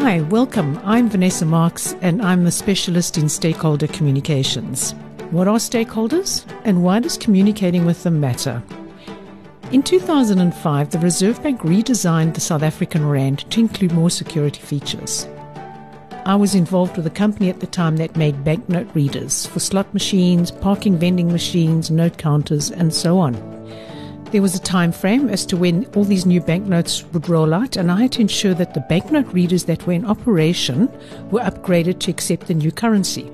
Hi, welcome. I'm Vanessa Marks and I'm a specialist in stakeholder communications. What are stakeholders and why does communicating with them matter? In 2005, the Reserve Bank redesigned the South African rand to include more security features. I was involved with a company at the time that made banknote readers for slot machines, parking vending machines, note counters, and so on. There was a time frame as to when all these new banknotes would roll out, and I had to ensure that the banknote readers that were in operation were upgraded to accept the new currency.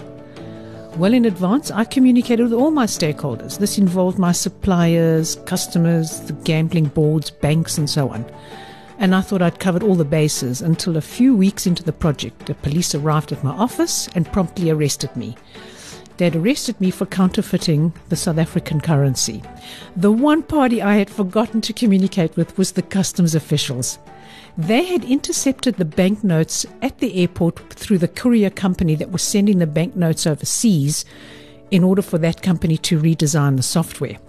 Well in advance, I communicated with all my stakeholders. This involved my suppliers, customers, the gambling boards, banks, and so on. And I thought I'd covered all the bases until a few weeks into the project, the police arrived at my office and promptly arrested me. They'd arrested me for counterfeiting the South African currency. The one party I had forgotten to communicate with was the customs officials. They had intercepted the banknotes at the airport through the courier company that was sending the banknotes overseas in order for that company to redesign the software.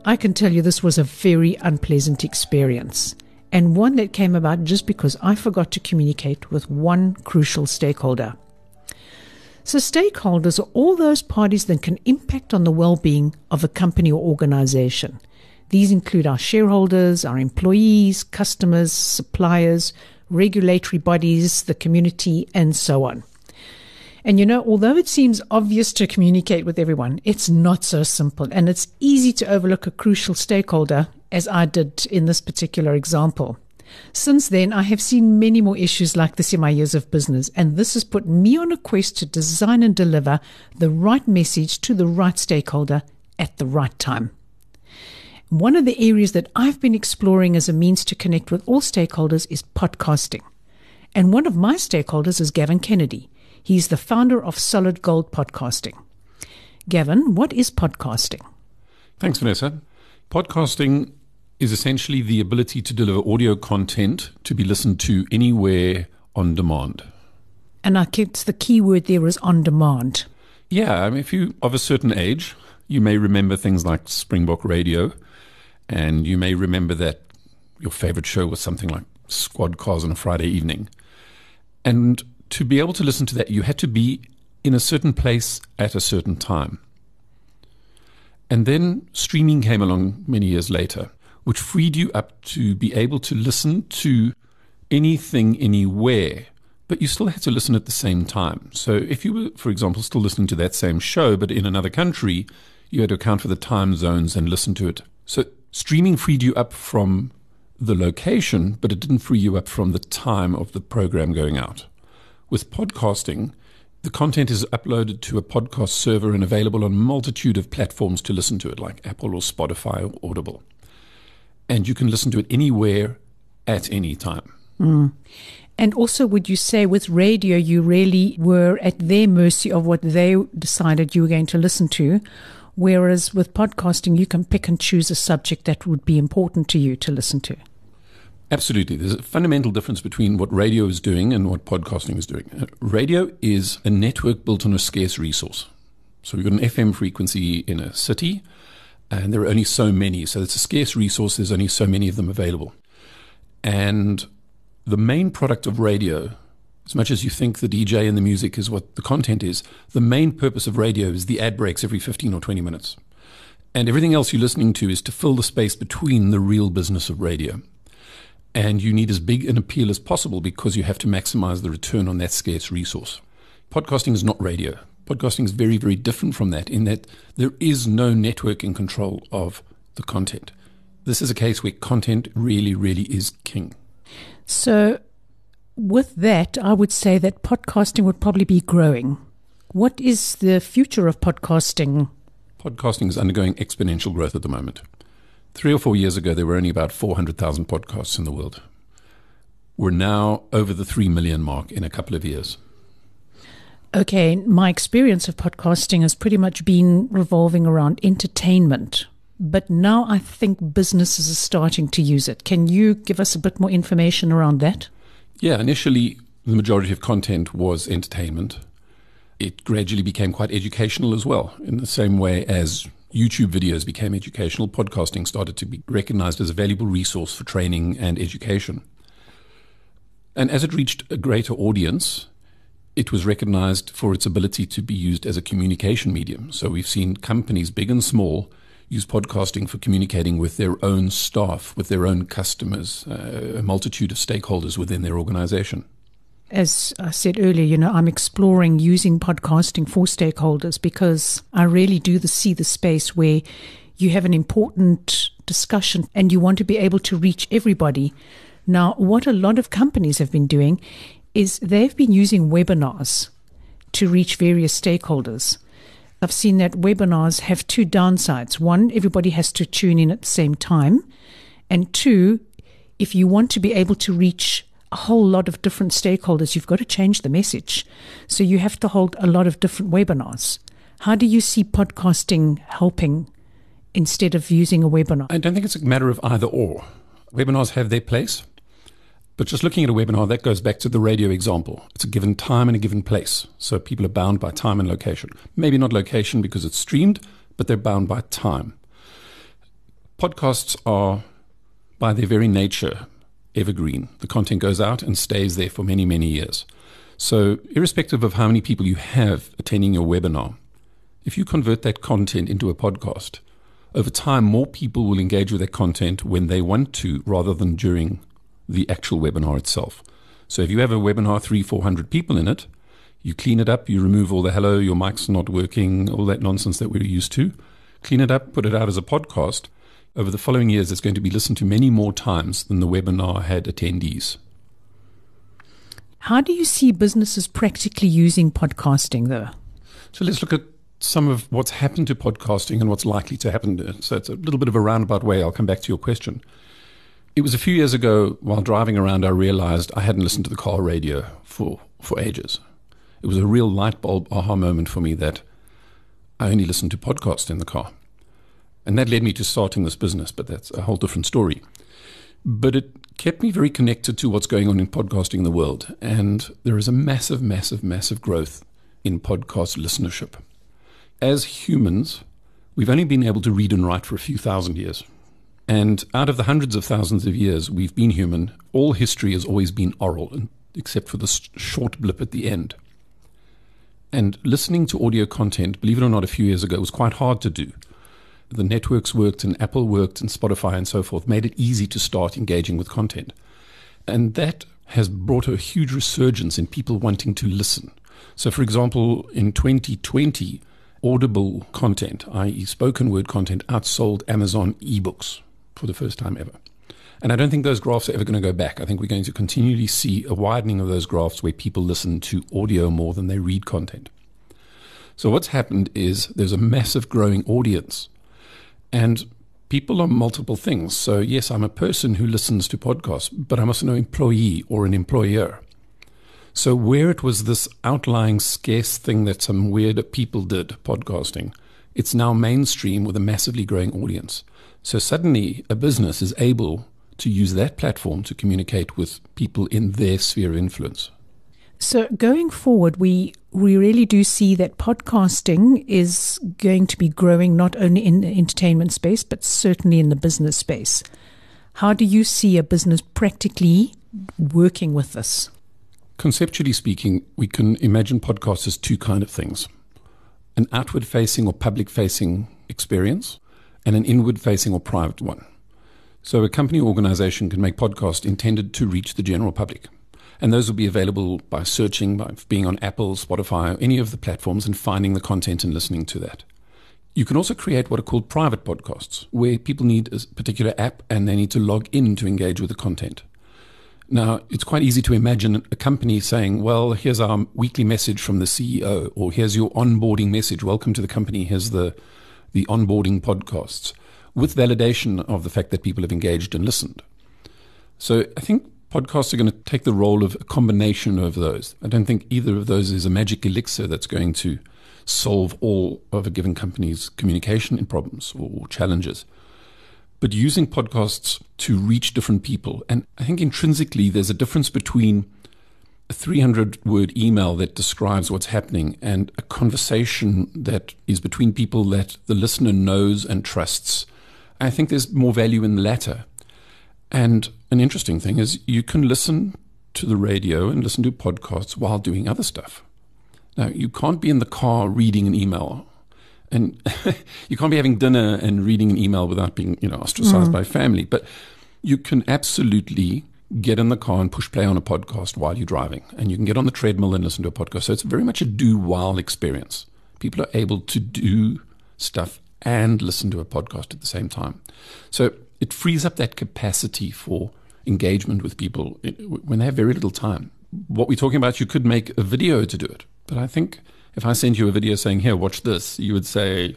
I can tell you this was a very unpleasant experience, and one that came about just because I forgot to communicate with one crucial stakeholder. So stakeholders are all those parties that can impact on the well-being of a company or organization. These include our shareholders, our employees, customers, suppliers, regulatory bodies, the community, and so on. And although it seems obvious to communicate with everyone, it's not so simple, and it's easy to overlook a crucial stakeholder, as I did in this particular example. Since then, I have seen many more issues like this in my years of business, and this has put me on a quest to design and deliver the right message to the right stakeholder at the right time. One of the areas that I've been exploring as a means to connect with all stakeholders is podcasting. And one of my stakeholders is Gavin Kennedy. He's the founder of Solid Gold Podcasting. Gavin, what is podcasting? Thanks, Vanessa. Podcasting is essentially the ability to deliver audio content to be listened to anywhere on demand. And I guess the key word there is on demand. Yeah, if you're of a certain age, you may remember things like Springbok Radio, and you may remember that your favorite show was something like Squad Cars on a Friday evening. And to be able to listen to that, you had to be in a certain place at a certain time. And then streaming came along many years later, which freed you up to be able to listen to anything, anywhere, but you still had to listen at the same time. So if you were, for example, still listening to that same show, but in another country, you had to account for the time zones and listen to it. So streaming freed you up from the location, but it didn't free you up from the time of the program going out. With podcasting, the content is uploaded to a podcast server and available on a multitude of platforms to listen to it, like Apple or Spotify or Audible. And you can listen to it anywhere at any time. Mm. And also, would you say with radio, you really were at their mercy of what they decided you were going to listen to, whereas with podcasting, you can pick and choose a subject that would be important to you to listen to? Absolutely. There's a fundamental difference between what radio is doing and what podcasting is doing. Radio is a network built on a scarce resource. So we've got an FM frequency in a city, and there are only so many. So it's a scarce resource. There's only so many of them available. And the main product of radio, as much as you think the DJ and the music is what the content is, the main purpose of radio is the ad breaks every 15 or 20 minutes. And everything else you're listening to is to fill the space between the real business of radio. And you need as big an appeal as possible because you have to maximize the return on that scarce resource. Podcasting is not radio. Podcasting is very, very different from that in that there is no networking control of the content. This is a case where content really, really is king. So with that, I would say that podcasting would probably be growing. What is the future of podcasting? Podcasting is undergoing exponential growth at the moment. 3 or 4 years ago, there were only about 400,000 podcasts in the world. We're now over the 3 million mark in a couple of years. Okay, my experience of podcasting has pretty much been revolving around entertainment. But now I think businesses are starting to use it. Can you give us a bit more information around that? Yeah, initially the majority of content was entertainment. It gradually became quite educational as well. In the same way as YouTube videos became educational, podcasting started to be recognized as a valuable resource for training and education. And as it reached a greater audience, it was recognized for its ability to be used as a communication medium. So we've seen companies, big and small, use podcasting for communicating with their own staff, with their own customers, a multitude of stakeholders within their organization. As I said earlier, I'm exploring using podcasting for stakeholders because I really do see the space where you have an important discussion and you want to be able to reach everybody. Now, what a lot of companies have been doing is they've been using webinars to reach various stakeholders. I've seen that webinars have two downsides. One, everybody has to tune in at the same time. And two, if you want to be able to reach a whole lot of different stakeholders, you've got to change the message. So you have to hold a lot of different webinars. How do you see podcasting helping instead of using a webinar? I don't think it's a matter of either or. Webinars have their place. But just looking at a webinar, that goes back to the radio example. It's a given time and a given place. So people are bound by time and location. Maybe not location because it's streamed, but they're bound by time. Podcasts are, by their very nature, evergreen. The content goes out and stays there for many, many years. So irrespective of how many people you have attending your webinar, if you convert that content into a podcast, over time, more people will engage with that content when they want to rather than during the actual webinar itself. So if you have a webinar, 300-400 people in it, you clean it up, you remove all the hello, your mic's not working, all that nonsense that we're used to, clean it up, put it out as a podcast. Over the following years, it's going to be listened to many more times than the webinar had attendees. How do you see businesses practically using podcasting, though? So let's look at some of what's happened to podcasting and what's likely to happen. So it's a little bit of a roundabout way. I'll come back to your question. It was a few years ago, while driving around, I realized I hadn't listened to the car radio for ages. It was a real light bulb aha moment for me that I only listened to podcasts in the car. And that led me to starting this business, but that's a whole different story. But it kept me very connected to what's going on in podcasting in the world. And there is a massive, massive, massive growth in podcast listenership. As humans, we've only been able to read and write for a few thousand years. And out of the hundreds of thousands of years we've been human, all history has always been oral, except for this short blip at the end. And listening to audio content, believe it or not, a few years ago was quite hard to do. The networks worked and Apple worked and Spotify and so forth made it easy to start engaging with content. And that has brought a huge resurgence in people wanting to listen. So, for example, in 2020, Audible content, i.e. spoken word content, outsold Amazon ebooks for the first time ever. And I don't think those graphs are ever going to go back. I think we're going to continually see a widening of those graphs where people listen to audio more than they read content. So what's happened is there's a massive growing audience. And people are multiple things. So yes, I'm a person who listens to podcasts, but I'm also an employee or an employer. So where it was this outlying scarce thing that some weird people did, podcasting, it's now mainstream with a massively growing audience. So suddenly a business is able to use that platform to communicate with people in their sphere of influence. So going forward, we really do see that podcasting is going to be growing not only in the entertainment space, but certainly in the business space. How do you see a business practically working with this? Conceptually speaking, we can imagine podcasts as two kind of things: an outward-facing or public-facing experience and an inward-facing or private one. So a company or organization can make podcasts intended to reach the general public. And those will be available by searching, by being on Apple, Spotify, or any of the platforms and finding the content and listening to that. You can also create what are called private podcasts, where people need a particular app and they need to log in to engage with the content. Now, it's quite easy to imagine a company saying, well, here's our weekly message from the CEO, or here's your onboarding message. Welcome to the company. Here's the onboarding podcasts, with validation of the fact that people have engaged and listened. So I think podcasts are going to take the role of a combination of those. I don't think either of those is a magic elixir that's going to solve all of a given company's communication problems or challenges. But using podcasts to reach different people. And I think intrinsically there's a difference between a 300-word email that describes what's happening and a conversation that is between people that the listener knows and trusts. I think there's more value in the latter. And an interesting thing is you can listen to the radio and listen to podcasts while doing other stuff. Now, you can't be in the car reading an email, and you can't be having dinner and reading an email without being, ostracized by family. But you can absolutely get in the car and push play on a podcast while you're driving, and you can get on the treadmill and listen to a podcast. So it's very much a do-while experience. People are able to do stuff and listen to a podcast at the same time. So it frees up that capacity for engagement with people when they have very little time. What we're talking about, you could make a video to do it. But I think if I send you a video saying, here, watch this, you would say,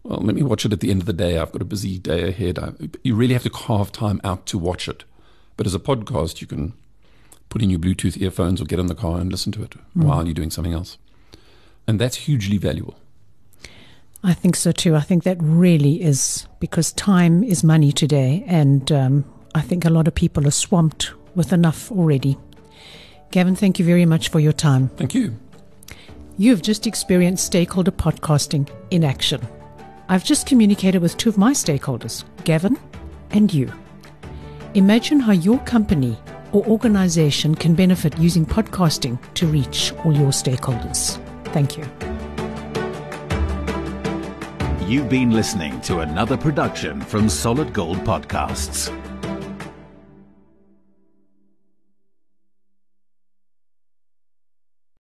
well, let me watch it at the end of the day. I've got a busy day ahead. You really have to carve time out to watch it. But as a podcast, you can put in your Bluetooth earphones or get in the car and listen to it while you're doing something else. And that's hugely valuable. I think so too. I think that really is, because time is money today. And I think a lot of people are swamped with enough already. Gavin, thank you very much for your time. Thank you. You've just experienced stakeholder podcasting in action. I've just communicated with two of my stakeholders, Gavin and you. Imagine how your company or organization can benefit using podcasting to reach all your stakeholders. Thank you. You've been listening to another production from Solid Gold Podcasts.